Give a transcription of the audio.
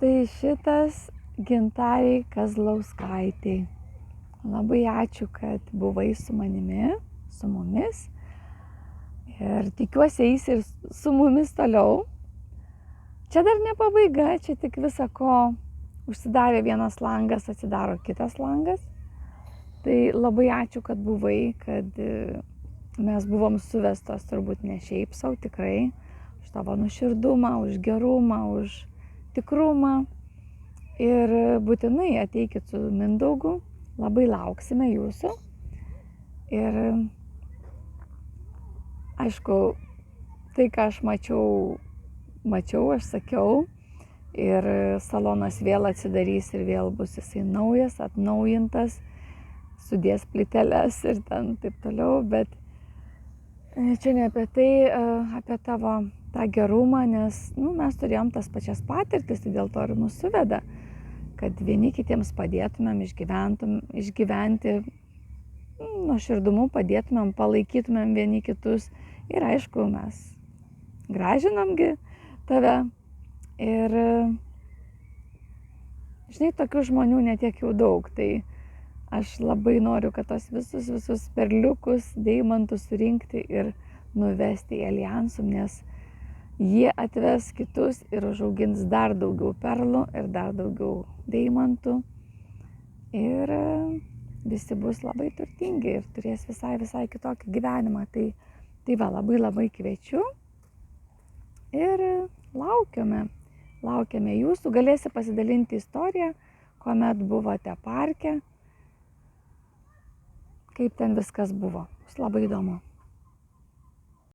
štai šitas Gintarei Kazlauskaitei. Labai ačiū, kad buvai su manimi, su mumis. Ir tikiuosi eis ir su mumis toliau. Čia dar ne pabaiga, čia tik visa ko užsidarė vienas langas, atsidaro kitas langas. Tai labai ačiū, kad buvai, kad mes buvom suvestos turbūt ne šiaip sau, tikrai. Už tavo nuoširdumą, už gerumą, už tikrumą. Ir būtinai ateikit su Mindaugu, labai lauksime jūsų. Ir aišku, tai, ką aš mačiau, aš sakiau. Ir salonas vėl atsidarys ir vėl bus jisai naujas, atnaujintas, sudės plyteles ir ten taip toliau. Bet čia ne apie tai, apie tavo tą gerumą, nes mes turėjom tas pačias patirtis, tai dėl to ir mus suveda, kad vieni kitiems padėtumėm išgyventi nuoširdumu, padėtumėm, palaikytumėm vieni kitus. Ir aišku, mes gražinamgi tave. Ir žinai, tokių žmonių netiek jau daug, tai aš labai noriu, kad tos visus perliukus, deimantus surinkti ir nuvesti į Aljansum, nes jie atves kitus ir užaugins dar daugiau perlų ir dar daugiau deimantų. Ir visi bus labai turtingi ir turės visai kitokį gyvenimą. Tai va, labai kviečiu ir laukiame jūsų. Galėsi pasidalinti istoriją, kuomet buvote parke, kaip ten viskas buvo. Bus labai įdomu.